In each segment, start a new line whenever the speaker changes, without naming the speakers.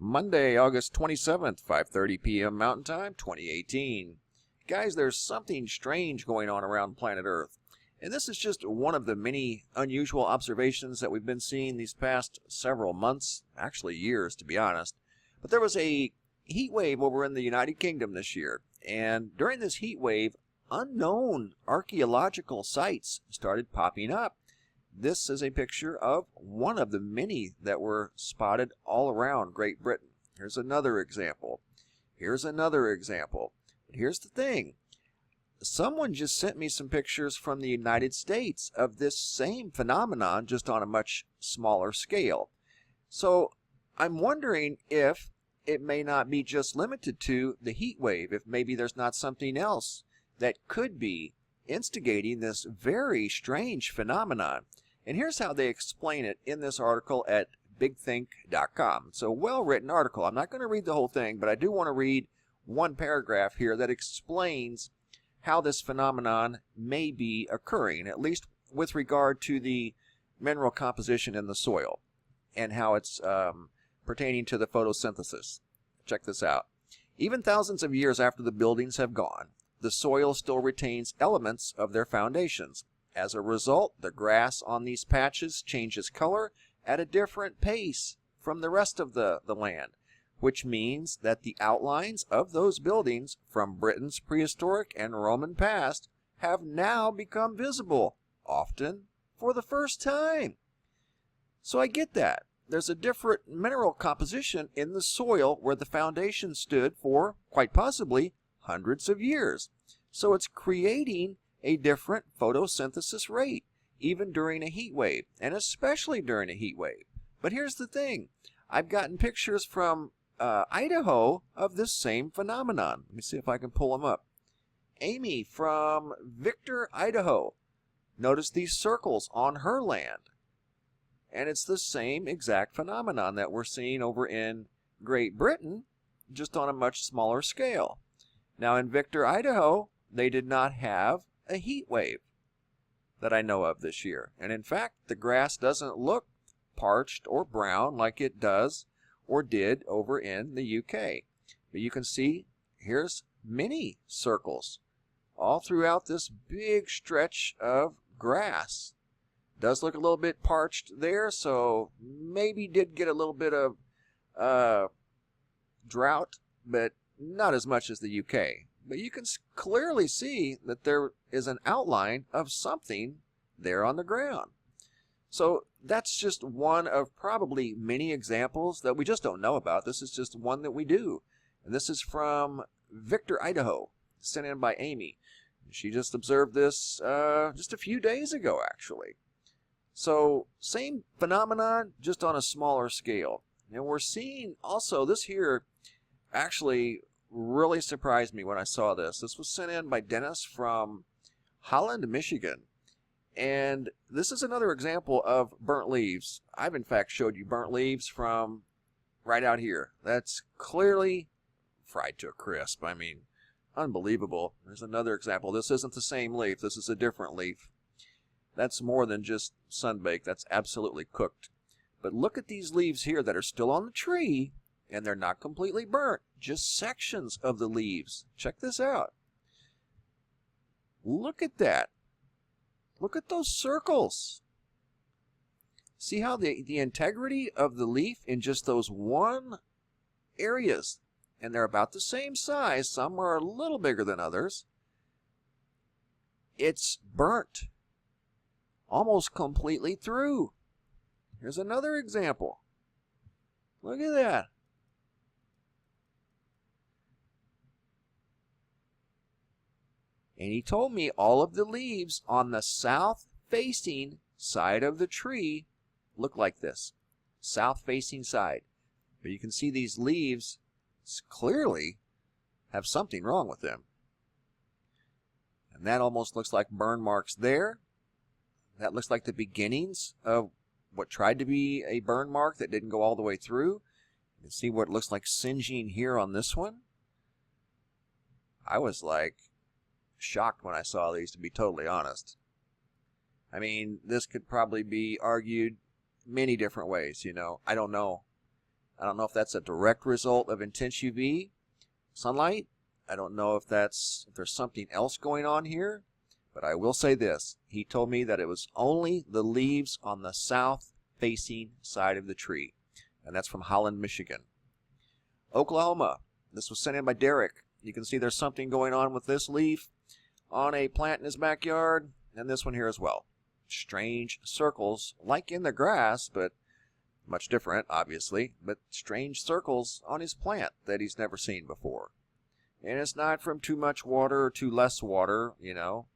Monday, August 27th, 5:30 p.m. Mountain Time, 2018. Guys, there's something strange going on around planet Earth. And this is just one of the many unusual observations that we've been seeing these past several months, actually years to be honest. But there was a heat wave over in the United Kingdom this year. And during this heat wave, unknown archaeological sites started popping up. This is a picture of one of the many that were spotted all around Great Britain. Here's another example. Here's another example. But here's the thing. Someone just sent me some pictures from the United States of this same phenomenon, just on a much smaller scale. So I'm wondering if it may not be just limited to the heat wave, if maybe there's not something else that could be instigating this very strange phenomenon. And here's how they explain it in this article at bigthink.com. It's a well-written article. I'm not going to read the whole thing, but I do want to read one paragraph here that explains how this phenomenon may be occurring, at least with regard to the mineral composition in the soil and how it's pertaining to the photosynthesis. Check this out. Even thousands of years after the buildings have gone, the soil still retains elements of their foundations. As a result, the grass on these patches changes color at a different pace from the rest of the land, which means that the outlines of those buildings from Britain's prehistoric and Roman past have now become visible, often for the first time. So I get that. There's a different mineral composition in the soil where the foundation stood for, quite possibly, hundreds of years. So it's creating a different photosynthesis rate, even during a heat wave, and especially during a heat wave. But here's the thing. I've gotten pictures from Idaho of this same phenomenon. Let me see if I can pull them up. Amy from Victor, Idaho. Notice these circles on her land. And it's the same exact phenomenon that we're seeing over in Great Britain, just on a much smaller scale. Now in Victor, Idaho, they did not have a heat wave that I know of this year. And in fact, the grass doesn't look parched or brown like it does or did over in the UK. But you can see here's many circles all throughout this big stretch of grass. Does look a little bit parched there, so maybe did get a little bit of drought, but not as much as the UK. But you can clearly see that there is an outline of something there on the ground. So that's just one of probably many examples that we just don't know about. This is just one that we do. And this is from Victor, Idaho, sent in by Amy. She just observed this just a few days ago, actually. So same phenomenon, just on a smaller scale. And we're seeing also this here actually really surprised me when I saw this. This was sent in by Dennis from Holland, Michigan. And this is another example of burnt leaves. I've in fact showed you burnt leaves from right out here. That's clearly fried to a crisp. I mean, unbelievable. There's another example. This isn't the same leaf. This is a different leaf. That's more than just sunbaked. That's absolutely cooked. But look at these leaves here that are still on the tree, and they're not completely burnt. Just sections of the leaves. Check this out. Look at that. Look at those circles. See how the integrity of the leaf in just those one areas, and they're about the same size. Some are a little bigger than others. It's burnt almost completely through. Here's another example. Look at that. And he told me all of the leaves on the south-facing side of the tree look like this. South-facing side. But you can see these leaves clearly have something wrong with them. And that almost looks like burn marks there. That looks like the beginnings of what tried to be a burn mark that didn't go all the way through. You can see what looks like singeing here on this one. I was like shocked when I saw these, to be totally honest. I mean, this could probably be argued many different ways, you know. I don't know. I don't know if that's a direct result of intense UV sunlight. I don't know if there's something else going on here, but I will say this. He told me that it was only the leaves on the south-facing side of the tree, and that's from Holland, Michigan. Oklahoma. This was sent in by Derek. You can see there's something going on with this leaf on a plant in his backyard, and this one here as well. Strange circles, like in the grass, but much different, obviously, but strange circles on his plant that he's never seen before. And it's not from too much water or too less water, you know.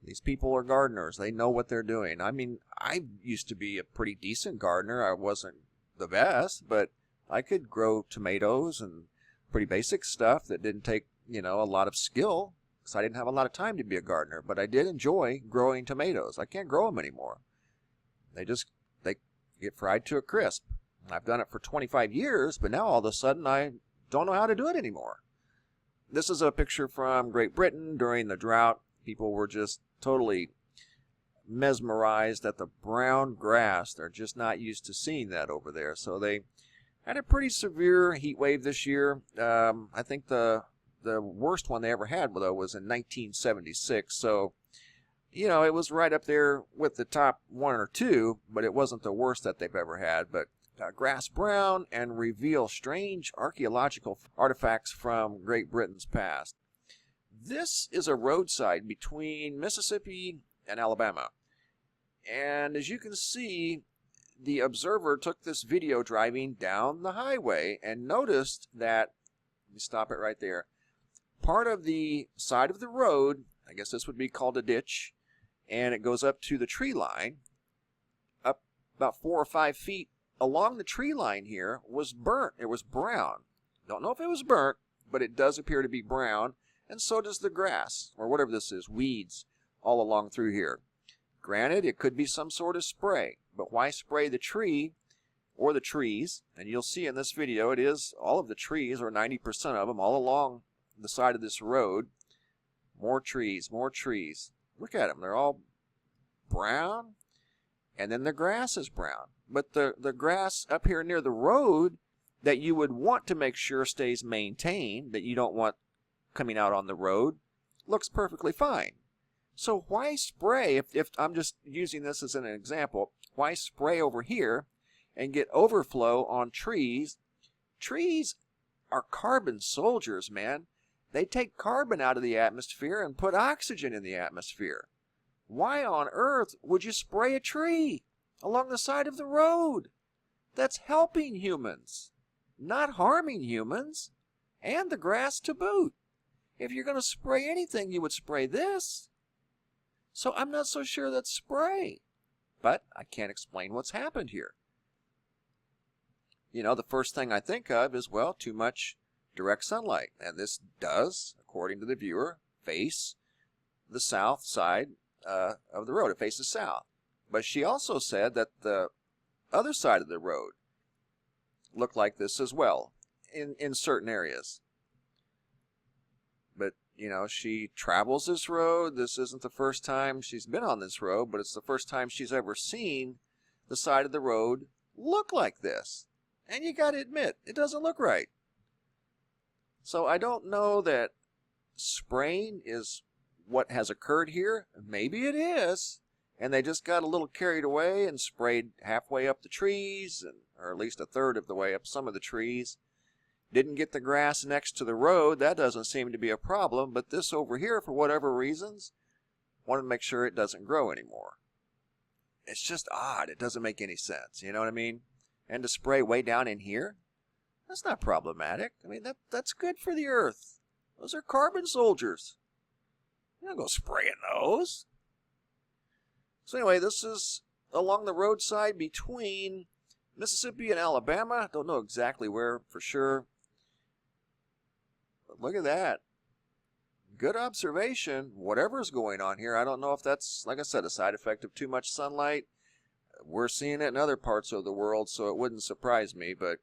These people are gardeners. They know what they're doing. I mean, I used to be a pretty decent gardener. I wasn't the best, but I could grow tomatoes and pretty basic stuff that didn't take, you know, a lot of skill, because I didn't have a lot of time to be a gardener. But I did enjoy growing tomatoes. I can't grow them anymore. They get fried to a crisp. I've done it for 25 years, but now all of a sudden I don't know how to do it anymore. This is a picture from Great Britain during the drought. People were just totally mesmerized at the brown grass. They're just not used to seeing that over there. So they had a pretty severe heat wave this year. I think the worst one they ever had, though, was in 1976. So, you know, it was right up there with the top one or two, but it wasn't the worst that they've ever had. But grass brown and reveal strange archaeological artifacts from Great Britain's past. This is a roadside between Mississippi and Alabama. And as you can see, the observer took this video driving down the highway and noticed that, let me stop it right there, part of the side of the road, I guess this would be called a ditch, and it goes up to the tree line, up about 4 or 5 feet along the tree line here, was burnt. It was brown. Don't know if it was burnt, but it does appear to be brown, and so does the grass, or whatever this is, weeds, all along through here. Granted, it could be some sort of spray, but why spray the tree or the trees? And you'll see in this video, it is all of the trees, or 90% of them, all along the side of this road. More trees, more trees. Look at them. They're all brown, and then the grass is brown. But the grass up here near the road that you would want to make sure stays maintained, that you don't want coming out on the road, looks perfectly fine. So why spray, if I'm just using this as an example, why spray over here and get overflow on trees? Trees are carbon soldiers, man. They take carbon out of the atmosphere and put oxygen in the atmosphere. Why on earth would you spray a tree along the side of the road? That's helping humans, not harming humans, and the grass to boot. If you're going to spray anything, you would spray this. So I'm not so sure that's spray. But I can't explain what's happened here. You know, the first thing I think of is, well, too much direct sunlight. And this does, according to the viewer, face the south side of the road. It faces south. But she also said that the other side of the road looked like this as well in certain areas. But, you know, she travels this road. This isn't the first time she's been on this road, but it's the first time she's ever seen the side of the road look like this. And you got to admit, it doesn't look right. So I don't know that spraying is what has occurred here. Maybe it is. And they just got a little carried away and sprayed halfway up the trees, or at least a third of the way up some of the trees. Didn't get the grass next to the road. That doesn't seem to be a problem. But this over here, for whatever reasons, wanted to make sure it doesn't grow anymore. It's just odd. It doesn't make any sense. You know what I mean? And to spray way down in here, that's not problematic. I mean, that's good for the earth. Those are carbon soldiers. You don't go spraying those. So anyway, this is along the roadside between Mississippi and Alabama. Don't know exactly where for sure. But look at that. Good observation. Whatever's going on here, I don't know if that's, like I said, a side effect of too much sunlight. We're seeing it in other parts of the world, so it wouldn't surprise me. But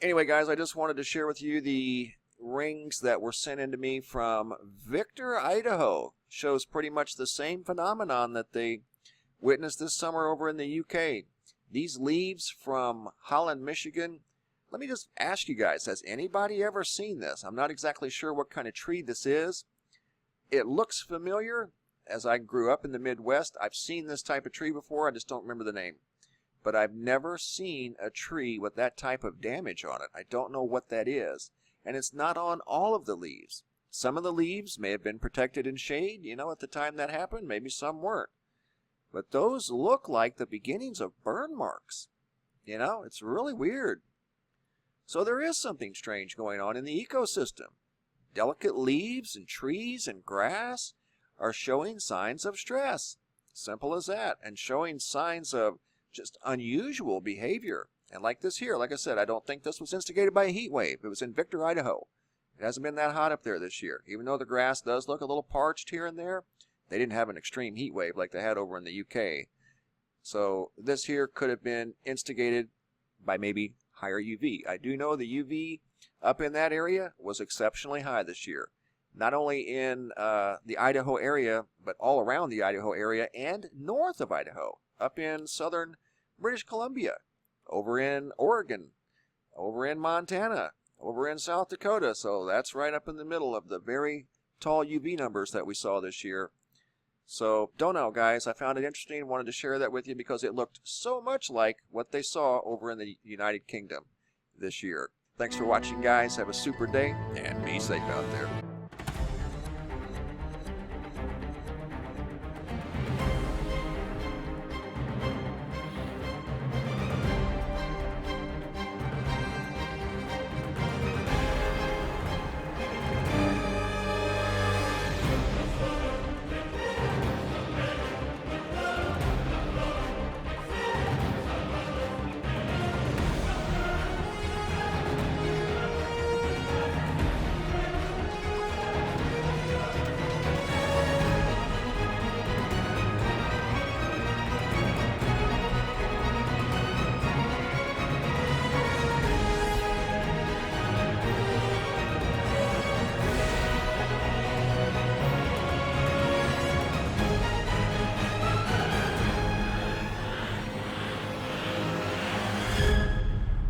anyway, guys, I just wanted to share with you the rings that were sent in to me from Victor, Idaho. Shows pretty much the same phenomenon that they witnessed this summer over in the UK. These leaves from Holland, Michigan, let me just ask you guys, has anybody ever seen this? I'm not exactly sure what kind of tree this is. It looks familiar. As I grew up in the Midwest, I've seen this type of tree before. I just don't remember the name. But I've never seen a tree with that type of damage on it. I don't know what that is. And it's not on all of the leaves. Some of the leaves may have been protected in shade, you know, at the time that happened. Maybe some weren't. But those look like the beginnings of burn marks. You know, it's really weird. So there is something strange going on in the ecosystem. Delicate leaves and trees and grass are showing signs of stress. Simple as that. And showing signs of just unusual behavior. And like this here, like I said, I don't think this was instigated by a heat wave. It was in Victor, Idaho. It hasn't been that hot up there this year. Even though the grass does look a little parched here and there, they didn't have an extreme heat wave like they had over in the UK. So this here could have been instigated by maybe higher UV. I do know the UV up in that area was exceptionally high this year. Not only in the Idaho area, but all around the Idaho area and north of Idaho. Up in southern British Columbia, over in Oregon, over in Montana, over in South Dakota. So that's right up in the middle of the very tall UV numbers that we saw this year. So don't know, guys. I found it interesting. Wanted to share that with you because it looked so much like what they saw over in the United Kingdom this year. Thanks for watching, guys. Have a super day and be safe out there.